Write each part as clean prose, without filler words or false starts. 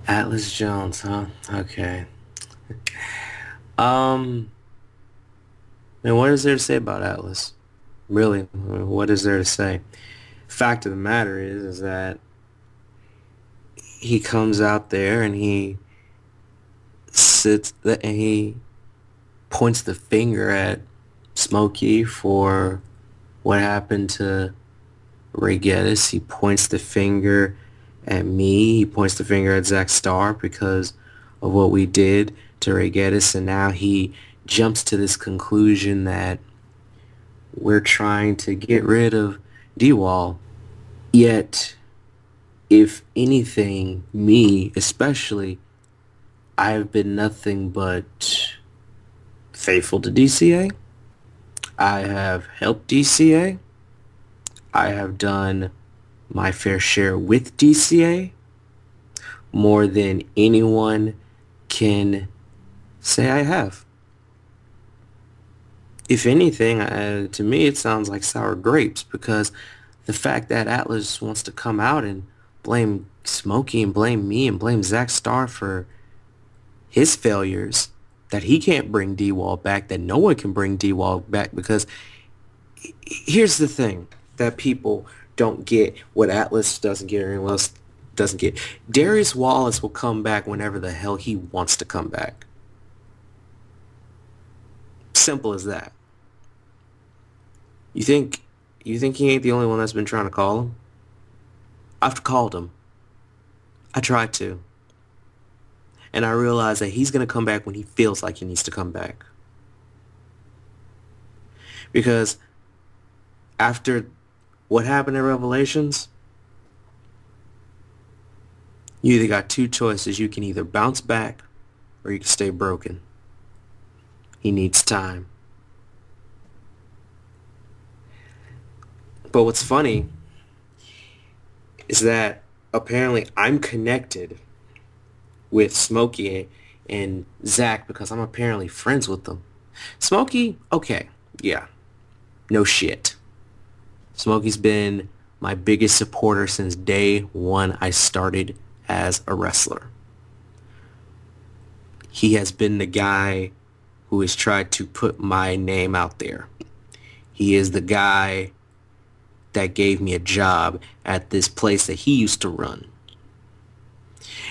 Atlas Jones, huh? Okay. Um, and what is there to say about Atlas? Really, what is there to say? Fact of the matter is that he comes out there and he and he points the finger at Smokey for what happened to Ray Geddes. He points the finger at me. He points the finger at Zach Starr because of what we did to Ray Geddes, and now he jumps to this conclusion that we're trying to get rid of D-Wall. Yet, if anything, me especially, I've been nothing but faithful to DCA. I have helped DCA. I have done my fair share with DCA more than anyone can say I have. If anything, to me it sounds like sour grapes, because the fact that Atlas wants to come out and blame Smokey and blame me and blame Zach Starr for his failures, that he can't bring D-Wall back, that no one can bring D-Wall back, because here's the thing that people don't get, what Atlas doesn't get or anyone else doesn't get. Darius Wallace will come back whenever the hell he wants to come back. Simple as that. You think he ain't the only one that's been trying to call him? I've called him. I tried to. And I realize that he's going to come back when he feels like he needs to come back. Because after what happened in Revelations, you either got two choices. You can either bounce back or you can stay broken. He needs time. But what's funny is that apparently I'm connected with Smokey and Zach because I'm apparently friends with them. Smokey, okay, yeah, no shit. Smokey's been my biggest supporter since day one I started as a wrestler. He has been the guy who has tried to put my name out there. He is the guy that gave me a job at this place that he used to run.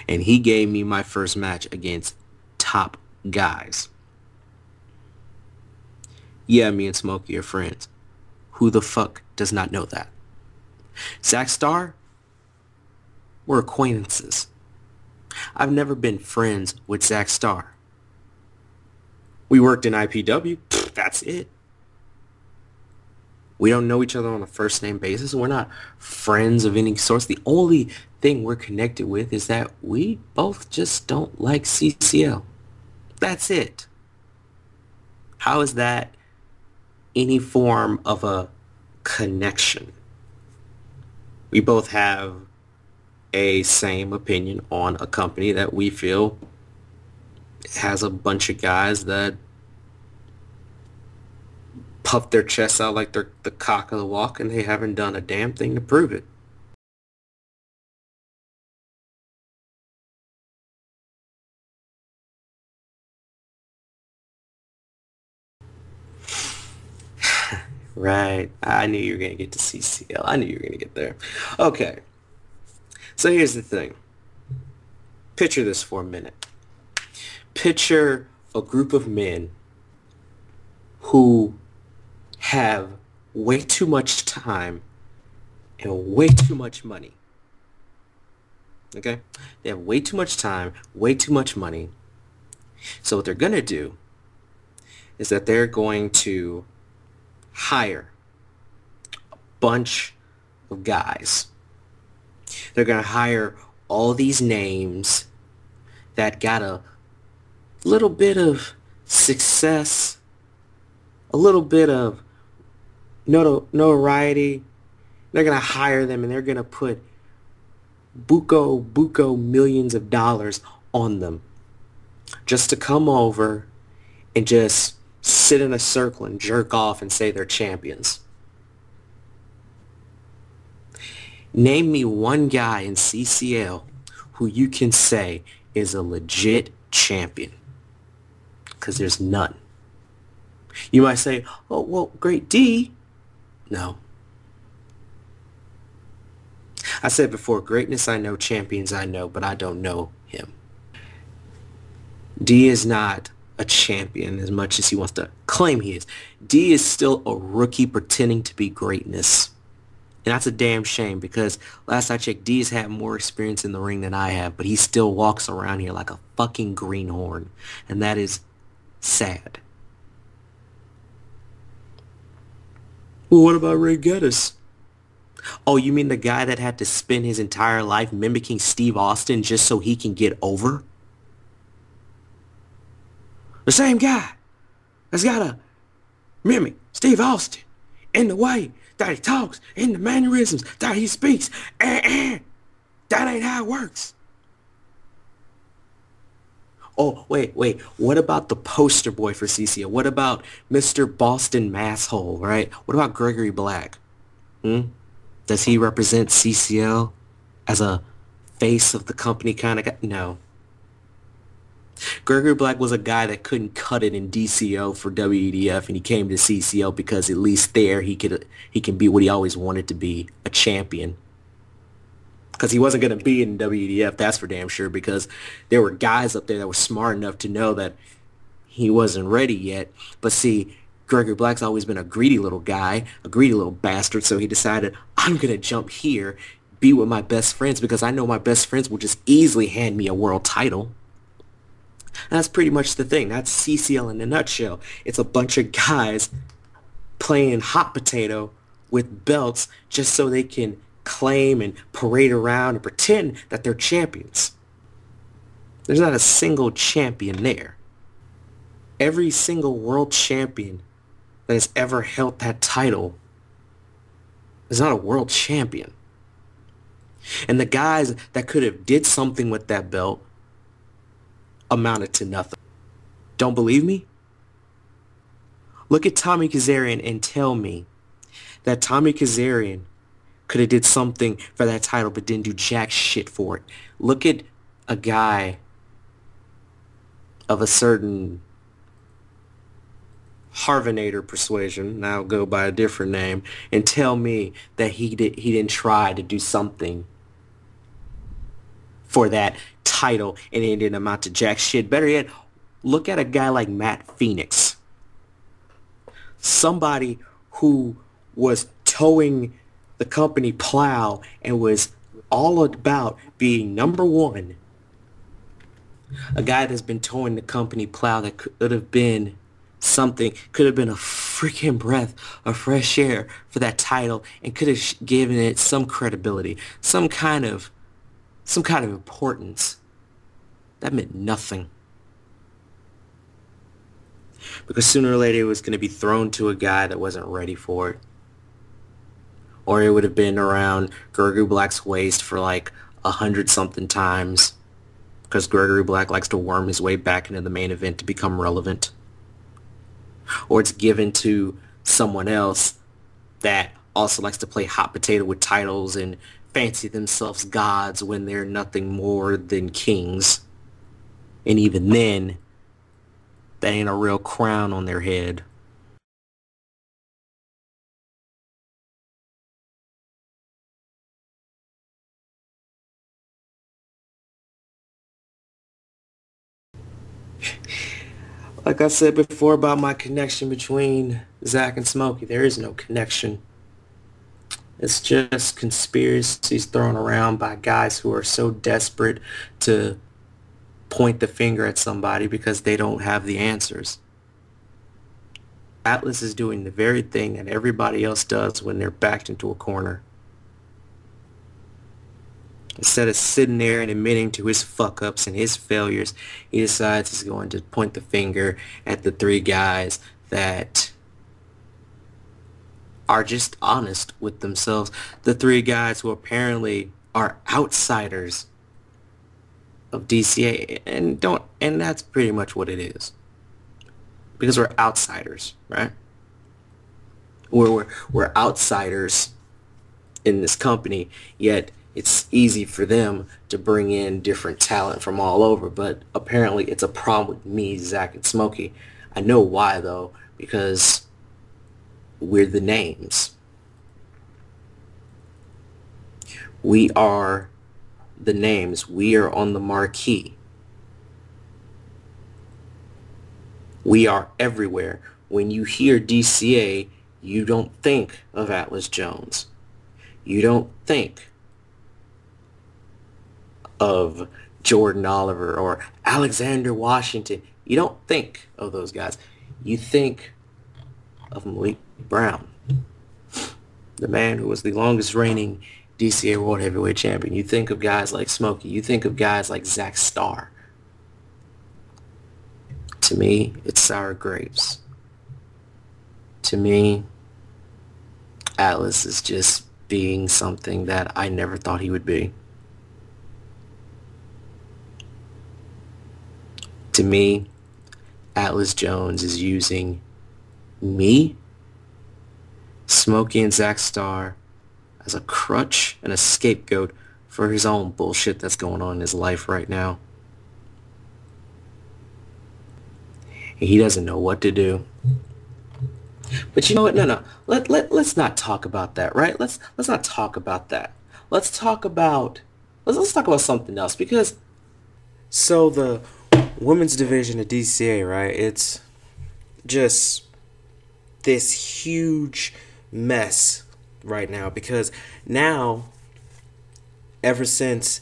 And he gave me my first match against top guys. Yeah, me and Smokey are friends. Who the fuck does not know that? Zach Starr? We're acquaintances. I've never been friends with Zach Starr. We worked in IPW. That's it. We don't know each other on a first name basis. We're not friends of any sort. The only thing we're connected with is that we both just don't like CCL. That's it. How is that any form of a connection? We both have a same opinion on a company that we feel has a bunch of guys that puff their chests out like they're the cock of the walk, and they haven't done a damn thing to prove it. Right. I knew you were going to get to CCL. I knew you were going to get there. Okay. So here's the thing. Picture this for a minute. Picture a group of men who have way too much time and way too much money. Okay? They have way too much time, way too much money. So what they're going to do is that they're going to hire a bunch of guys. They're going to hire all these names that got a little bit of success, a little bit of notoriety. They're going to hire them and they're going to put buco millions of dollars on them just to come over and just sit in a circle and jerk off and say they're champions. Name me one guy in CCL who you can say is a legit champion? Because there's none. You might say, oh, well, Great D. No. I said before, greatness I know, champions I know, but I don't know him. D is not a champion as much as he wants to claim he is. D is still a rookie pretending to be greatness. And that's a damn shame because last I checked, D has had more experience in the ring than I have, but he still walks around here like a fucking greenhorn. And that is sad. Well, what about Ray Geddes? Oh, you mean the guy that had to spend his entire life mimicking Steve Austin just so he can get over? The same guy that's got to mimic Steve Austin in the way that he talks, in the mannerisms that he speaks. That ain't how it works. Oh, wait. What about the poster boy for CCL? What about Mr. Boston Masshole, right? What about Gregory Black? Does he represent CCL as a face of the company kind of guy? No. Gregory Black was a guy that couldn't cut it in DCO for WEDF, and he came to CCL because at least there he can be what he always wanted to be, a champion. Because he wasn't going to be in WEDF, that's for damn sure, because there were guys up there that were smart enough to know that he wasn't ready yet. But see, Gregory Black's always been a greedy little guy, a greedy little bastard, so he decided, I'm going to jump here, be with my best friends, because I know my best friends will just easily hand me a world title. And that's pretty much the thing. That's CCL in a nutshell. It's a bunch of guys playing hot potato with belts just so they can claim and parade around and pretend that they're champions. There's not a single champion there. Every single world champion that has ever held that title is not a world champion. And the guys that could have did something with that belt amounted to nothing. Don't believe me? Look at Tommy Kazarian and tell me that Tommy Kazarian could have did something for that title but didn't do jack shit for it. Look at a guy of a certain Harvinator persuasion, now go by a different name, and tell me that he didn't try to do something for that title and it didn't amount to jack shit. Better yet, look at a guy like Matt Phoenix. Somebody who was towing the company plow and was all about being number one. A guy that's been towing the company plow that could have been something, could have been a freaking breath of fresh air for that title and could have given it some credibility, some kind of importance. That meant nothing. Because sooner or later it was going to be thrown to a guy that wasn't ready for it. Or it would have been around Gregory Black's waist for like 100-something times. Because Gregory Black likes to worm his way back into the main event to become relevant. Or it's given to someone else that also likes to play hot potato with titles and fancy themselves gods when they're nothing more than kings. And even then, that ain't a real crown on their head. Like I said before about my connection between Zach and Smokey, there is no connection. It's just conspiracies thrown around by guys who are so desperate to point the finger at somebody because they don't have the answers. Atlas is doing the very thing that everybody else does when they're backed into a corner. Instead of sitting there and admitting to his fuck-ups and his failures, he decides he's going to point the finger at the three guys that are just honest with themselves. The three guys who apparently are outsiders of DCA and that's pretty much what it is. Because we're outsiders, right? We're outsiders in this company, yet it's easy for them to bring in different talent from all over, but apparently it's a problem with me, Zach, and Smokey. I know why though, because we're the names. We are the names. We are on the marquee. We are everywhere. When you hear DCA, you don't think of Atlas Jones. You don't think of Jordan Oliver or Alexander Washington. You don't think of those guys. You think of Malik Brown, the man who was the longest reigning DCA World Heavyweight Champion. You think of guys like Smokey. You think of guys like Zach Starr. To me, it's sour grapes. To me, Atlas is just being something that I never thought he would be. To me, Atlas Jones is using me, Smokey, and Zach Starr as a crutch and a scapegoat for his own bullshit that's going on in his life right now. And he doesn't know what to do. But you know what? No. Let's not talk about that, right? Let's not talk about that. Let's talk about something else, because so the women's division of DCA, right? It's just this huge mess right now, because now, ever since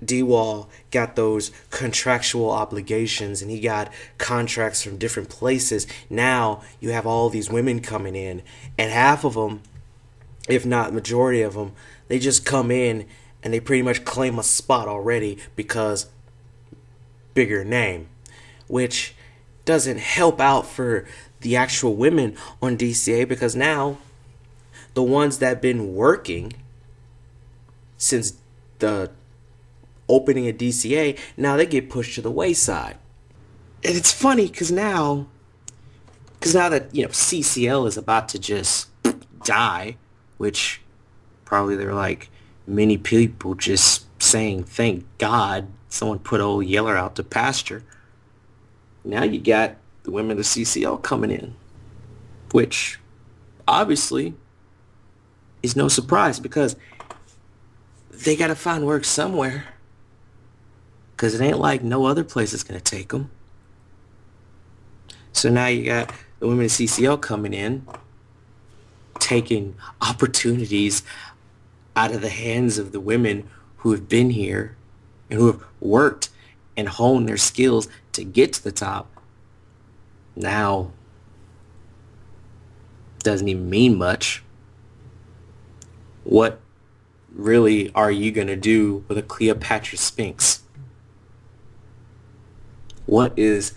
D-Wall got those contractual obligations and he got contracts from different places, now you have all these women coming in, and half of them, if not majority of them, they just come in and they pretty much claim a spot already because bigger name, which doesn't help out for the actual women on DCA, because now the ones that have been working since the opening of DCA, now they get pushed to the wayside. And it's funny because now that, CCL is about to just die, which probably they're like many people just saying, thank God someone put old Yeller out to pasture. Now you got the women of CCL coming in, which obviously is no surprise, because they got to find work somewhere, because it ain't like no other place is going to take them. So now you got the women of CCL coming in, taking opportunities out of the hands of the women who have been here and who have worked and honed their skills to get to the top. Now, doesn't even mean much. What really are you going to do with a Cleopatra Sphinx? What is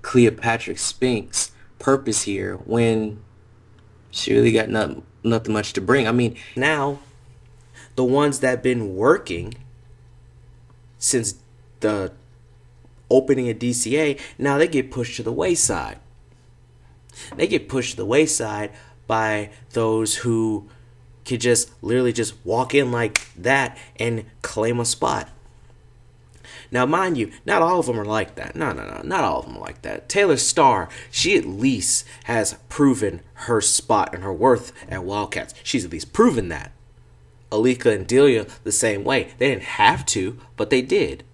Cleopatra Sphinx's purpose here when she really got nothing much to bring? I mean, now the ones that have been working since the opening of DCA, now they get pushed to the wayside. They get pushed to the wayside by those who could just literally just walk in like that and claim a spot. Now, mind you, not all of them are like that. No, not all of them are like that. Taylor Starr, she at least has proven her spot and her worth at Wildcats. She's at least proven that. Alika and Delia the same way. They didn't have to, but they did.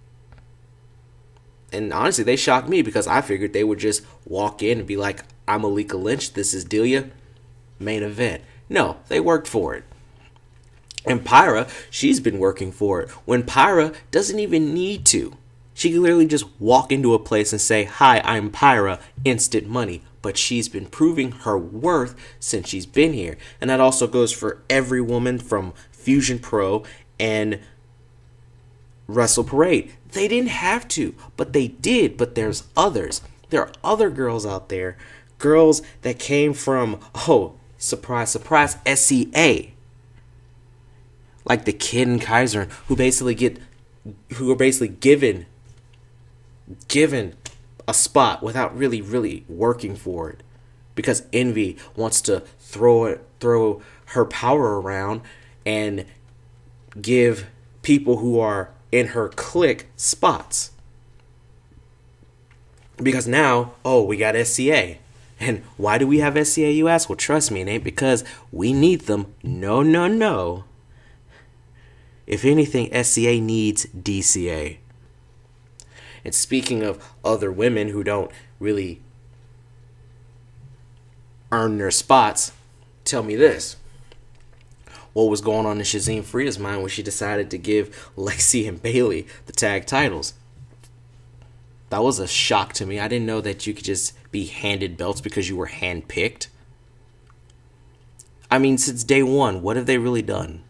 And honestly, they shocked me, because I figured they would just walk in and be like, I'm Alika Lynch, this is Delia, main event. No, they worked for it. And Pyra, she's been working for it, when Pyra doesn't even need to. She can literally just walk into a place and say, hi, I'm Pyra, instant money. But she's been proving her worth since she's been here. And that also goes for every woman from Fusion Pro and Wrestle Parade. They didn't have to, but they did. But there's others. There are other girls out there, girls that came from, oh, surprise, surprise, SCA. Like the Kid and Kaiser, who are basically given a spot without really working for it, because Envy wants to throw her power around and give people who are in her clique spots. Because now, oh, we got SCA. And why do we have SCA, you ask? Well, trust me, it ain't because we need them. No, no, no. If anything, SCA needs DCA. And speaking of other women who don't really earn their spots, tell me this. What was going on in Shazam Frida's mind when she decided to give Lexi and Bailey the tag titles? That was a shock to me. I didn't know that you could just be handed belts because you were handpicked. I mean, since day one, what have they really done?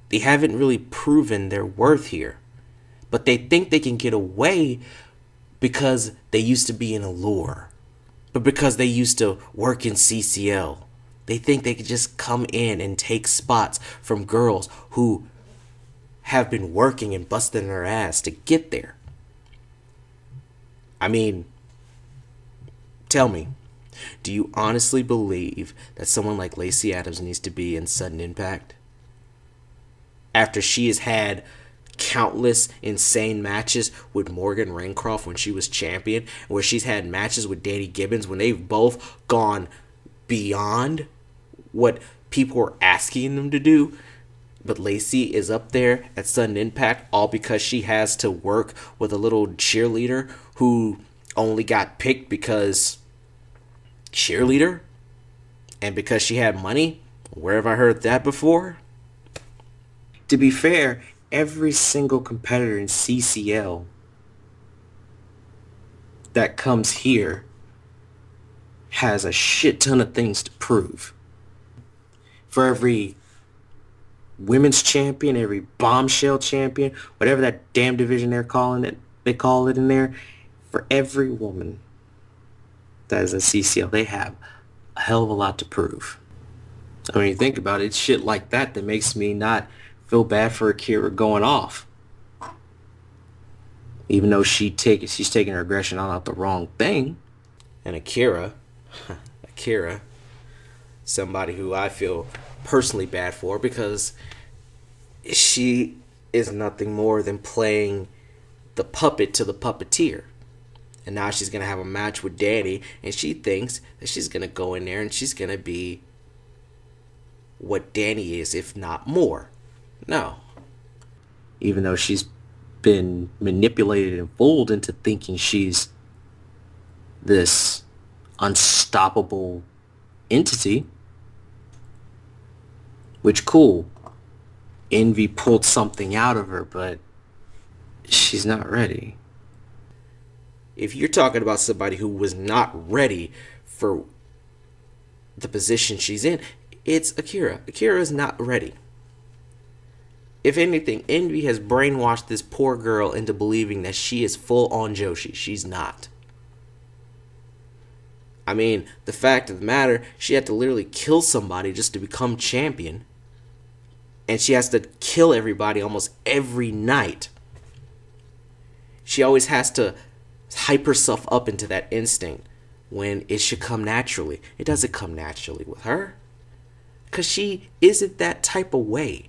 They haven't really proven their worth here. But they think they can get away because they used to be in Allure. But because they used to work in CCL. They think they could just come in and take spots from girls who have been working and busting their ass to get there. I mean, tell me, do you honestly believe that someone like Lacey Adams needs to be in sudden impact? After she has had countless insane matches with Morgan Raincroft when she was champion, where she's had matches with Danny Gibbons when they've both gone beyond what people were asking them to do. But Lacey is up there at sudden impact all because she has to work with a little cheerleader who only got picked because cheerleader and because she had money. Where have I heard that before? To be fair, every single competitor in CCL that comes here has a shit ton of things to prove. For every women's champion, every bombshell champion, whatever that damn division they call it in there, for every woman that is in CCL, they have a hell of a lot to prove. So when you think about it, it's shit like that that makes me not feel bad for Akira going off. Even though she's taking her aggression out the wrong thing. And Akira, somebody who I feel personally bad for because she is nothing more than playing the puppet to the puppeteer. And now she's going to have a match with Danny, and she thinks that she's going to go in there and she's going to be what Danny is, if not more. No. Even though she's been manipulated and fooled into thinking she's this unstoppable entity. Which, cool. Envy pulled something out of her, but she's not ready. If you're talking about somebody who was not ready for the position she's in, it's Akira. Akira is not ready. If anything, Envy has brainwashed this poor girl into believing that she is full on Joshi. She's not. I mean, the fact of the matter, she had to literally kill somebody just to become champion. And she has to kill everybody almost every night. She always has to hype herself up into that instinct when it should come naturally. It doesn't come naturally with her. Because she isn't that type of way.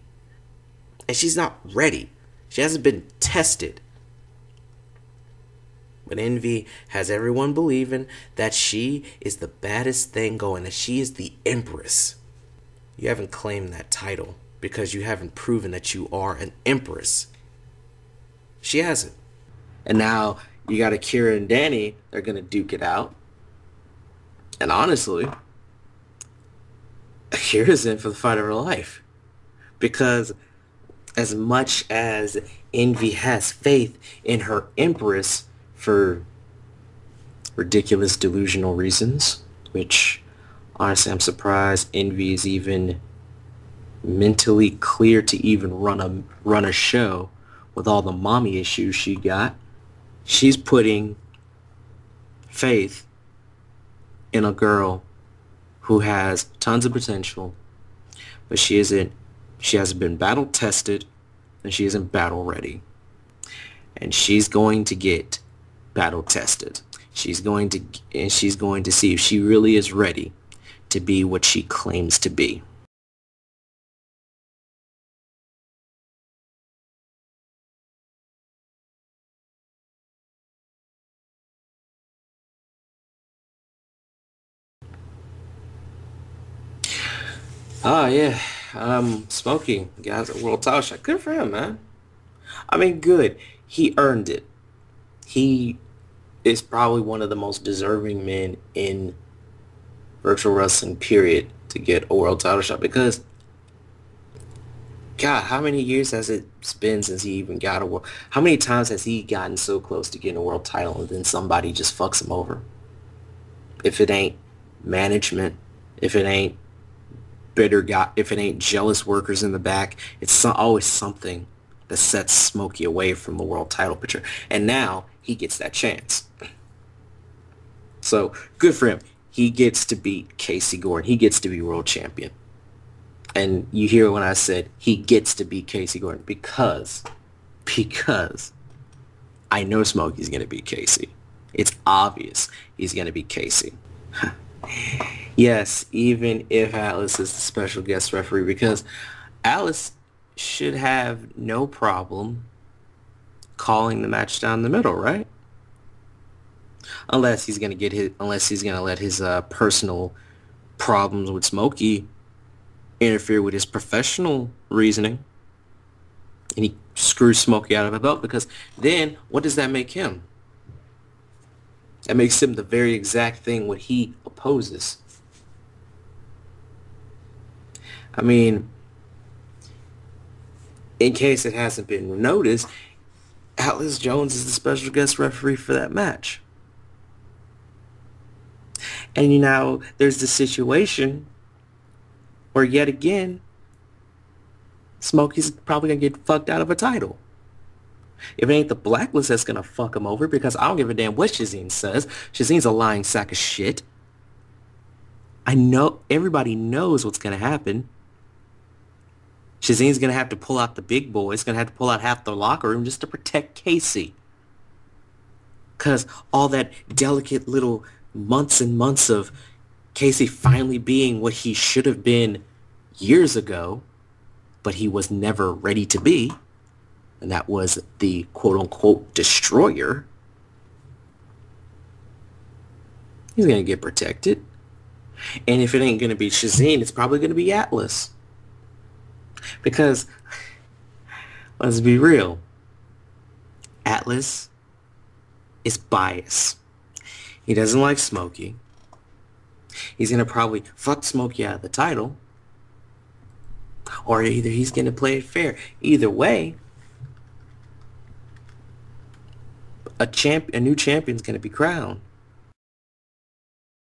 And she's not ready. She hasn't been tested. But Envy has everyone believing that she is the baddest thing going, that she is the Empress. You haven't claimed that title because you haven't proven that you are an Empress. She hasn't. And now you got Akira and Danny. They're going to duke it out. And honestly, Akira's in for the fight of her life. Because as much as Envy has faith in her Empress for ridiculous delusional reasons, which honestly I'm surprised Envy is even mentally clear to even run a show with all the mommy issues she got. She's putting faith in a girl who has tons of potential, but she hasn't been battle tested and she isn't battle ready. And she's going to get battle tested. She's going to see if she really is ready to be what she claims to be. Oh yeah, Smokey got a world title shot. Good for him, man. I mean, good. He earned it. He is probably one of the most deserving men in virtual wrestling, period, to get a world title shot because, God, how many years has it been since he even got a world? How many times has he gotten so close to getting a world title and then somebody just fucks him over? If it ain't management, if it ain't bitter guy, if it ain't jealous workers in the back, it's always something that sets Smokey away from the world title picture. And now he gets that chance. So good for him. He gets to beat Casey Gordon. He gets to be world champion. And you hear when I said he gets to beat Casey Gordon because I know Smokey's going to beat Casey. It's obvious he's going to beat Casey. Yes, even if Atlas is the special guest referee, because Atlas should have no problem calling the match down the middle, right? Unless he's gonna let his personal problems with Smokey interfere with his professional reasoning, and he screws Smokey out of a belt. Because then, what does that make him? That makes him the very exact thing what he opposes. I mean, in case it hasn't been noticed, Atlas Jones is the special guest referee for that match. And you know, there's the situation where yet again, Smokey's probably going to get fucked out of a title. If it ain't the Blacklist that's going to fuck him over, because I don't give a damn what Shazine says. Shazine's a lying sack of shit. I know, everybody knows what's going to happen. Shazine's going to have to pull out the big boys, going to have to pull out half the locker room just to protect Casey. Because all that delicate little months and months of Casey finally being what he should have been years ago, but he was never ready to be, and that was the quote-unquote destroyer, he's going to get protected. And if it ain't going to be Shazine, it's probably going to be Atlas. Because, let's be real, Atlas is biased. He doesn't like Smokey. He's going to probably fuck Smokey out of the title. Or either he's going to play it fair. Either way, a new champion's going to be crowned.